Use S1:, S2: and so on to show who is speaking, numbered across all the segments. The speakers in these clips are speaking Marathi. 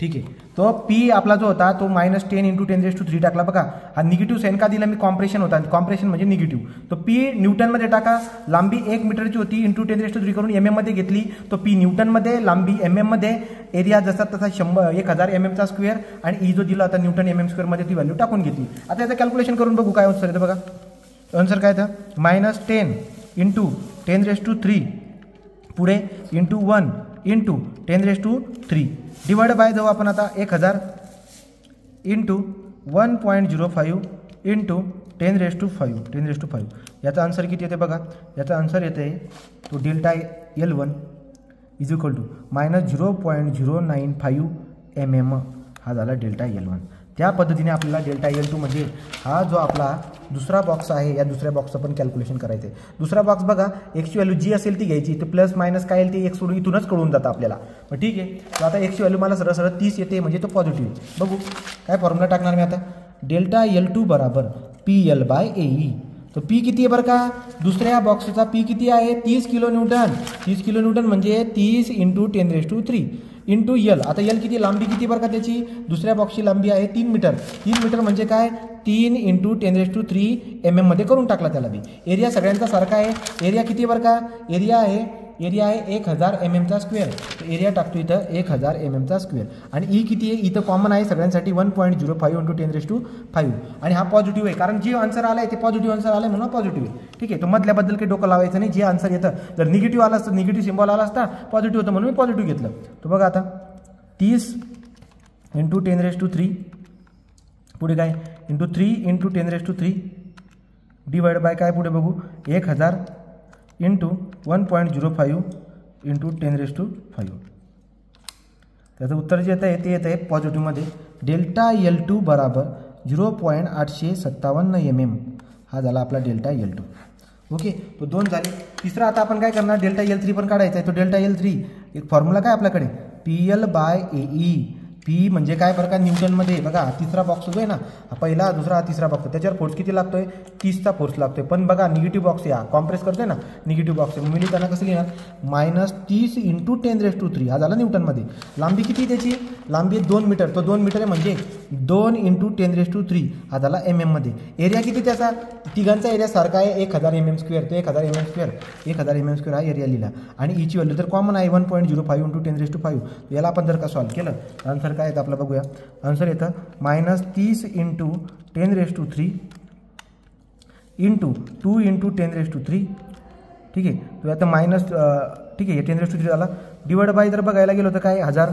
S1: ठीक आहे. तो पी आपला जो होता तो -10 × 10⁻³ टाकला बघा. हा निगेटिव्ह साईन का दिला मी, कॉम्प्रेशन होता, कॉम्प्रेशन म्हणजे निगेटिव्ह. तो पी न्यूटनमध्ये टाका. लांबी 1 मीटरची होती, × 10⁻³ करून MM मध्ये घेतली. तो पी न्यूटनमध्ये, लांबी MM मध्ये, एरिया जसा तसा 1000 mm² आणि ई जो दिला होता न्यूटन MM² मध्ये ती व्हॅल्यू टाकून घेतली. आता याचं कॅल्क्युलेशन करून बघू काय आन्सर येतं बघा. आन्सर काय येतं, -10 × 10⁻³ पुढे ×1 × 10⁻³ डिवाइड बाय जाऊ आपण आता 1000 × 1.05 × 10⁻⁵. याचा आन्सर किती येते बघा. याचा आन्सर येते तो delta L1 is equal to -0.095 mm. हा झाला डेल्टा L1. त्या पद्धतीने आपल्याला डेल्टा L2 म्हणजे हा जो आपला दुसरा बॉक्स आहे, या दुसऱ्या बॉक्सचं पण कॅल्क्युलेशन करायचं आहे. दुसरा बॉक्स बघा, एक्सची व्हॅल्यू जी असेल ती घ्यायची, तर प्लस मायनस काय येईल ते एक सोडून इथूनच कळून जातं आपल्याला. मग ठीक आहे, तर आता एक्सची व्हॅल्यू मला सरळ सरळ 30 येते, म्हणजे तो पॉझिटिव्ह. बघू काय फॉर्म्युला टाकणार मी आता. डेल्टा L2 बराबर PL/AE. तो पी किती आहे बरं का, दुसऱ्या बॉक्सचा पी किती आहे, 30 किलोन्यूटन. 30 किलोन्यूटन म्हणजे 30 × 10⁻³ इंटू L. आता L किती, लांबी किती बरं का त्याची, दुसऱ्या बॉक्सची लांबी आहे 3 मीटर. 3 मीटर म्हणजे काय, 3 × 10⁻³ mm मध्ये करून टाकला त्याला बी. एरिया सगळ्यांचा सारखा आहे. एरिया किती बरं का, एरिया आहे 1000 mm². एरिया टाकतो इथं 1000 mm². आणि ई किती आहे, इथं कॉमन आहे सगळ्यांसाठी 1.05 × 10⁻⁵. आणि हा पॉझिटिव्ह आहे, कारण जे आन्सर आला आहे ते पॉझिटिव्ह आन्सर आला आहे म्हणून पॉझिटिव्ह आहे. ठीक आहे, तो मधल्याबद्दल काही डोकं लावायचं नाही. जे आन्सर येतं, जर निगेटिव्ह आला असतं, निगेटिव्ह सिम्बॉल आला असता, पॉझिटिव्ह होतं म्हणून मी पॉझिटिव्ह घेतलं. तो बघा आता 30 × 10⁻³ पुढे काय, ×3 × 10⁻³ डिवाइड बाय काय पुढे बघू, 1000 × 1.05 × 10⁻⁵. त्याचं उत्तर जे येतं आहे ते येतं आहे पॉझिटिव्हमध्ये. डेल्टा L2 बराबर 0.857 mm. हा झाला आपला डेल्टा L2. ओके, तो 2 झाले. तिसरा आता आपण काय करणार, डेल्टा L3 पण काढायचा आहे. तो डेल्टा L3 एक फॉर्म्युला काय आपल्याकडे, PL/AE. पी म्हणजे काय बरं का, न्यूटनमध्ये बघा. तिसरा बॉक्स जो आहे ना, हा पहिला, दुसरा, तिसरा बॉक्स, त्याच्यावर फोर्स किती लागतोय, 30चा फोर्स लागतोय. पण बघा निगेटिव्ह बॉक्स या कॉम्प्रेस करतोय ना, निगेटिव्ह बॉक्स आहे. मी लिहिताना कसं लिहिणार, -30 × 10⁻³ हा झाला न्यूटनमध्ये. लांबी किती त्याची, लांबी 2 मीटर. तो 2 मीटर आहे म्हणजे 2 × 10⁻³ हा झाला MM मध्ये. एरिया किती त्याचा, तिघांचा एरिया सारखा आहे 1000 mm². तो 1000 mm² हा एरिया लिहिला. आणि ईची व्हॅल्यू तर कॉमन आहे 1.05 × 10⁻⁵. याला आपण जर का सॉल्व्ह केलं, आन्सर काय येतं आपलं बघूया. आन्सर येतं -30 × 10⁻³ इंटू 2 × 10⁻³. ठीक आहे, तो आता मायनस, ठीक आहे, 10⁻³ झाला. डिवाइड बाय जर बघायला गेलो तर काय, 1000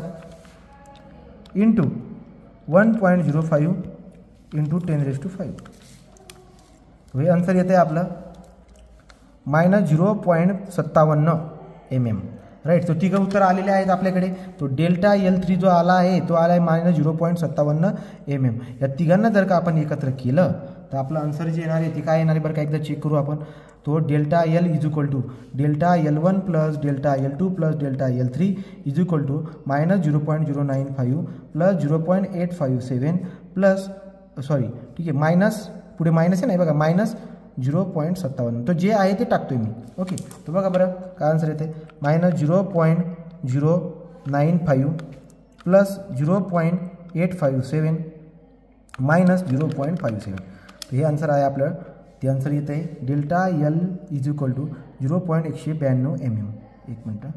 S1: इंटू 1.05 × 10⁻⁵. हे आन्सर येतं आहे आपलं -0.57 mm. राईट, तो तिघं उत्तर आलेले आहेत आपल्याकडे. तो डेल्टा L3 जो आला आहे तो आला आहे -0.57 mm. या तिघांना जर का आपण एकत्र केलं तर आपलं आन्सर जे येणार आहे ते काय येणार आहे बरं का, एकदा चेक करू आपण. तो delta L is equal to delta L1 plus delta L2 plus delta L3 is equal to -0.095 प्लस 0.857 प्लस, सॉरी ठीक आहे, मायनस, पुढे मायनस आहे नाही बघा, -0.57. तो जे आहे ते टाकतोय मी. ओके, तो बघा बरं काय आन्सर येते, -0.095 प्लस 0.857 -0.57. हे आन्सर आहे आपलं. ते आन्सर येतं आहे delta L is equal to 0.192 mm. एक मिनटं.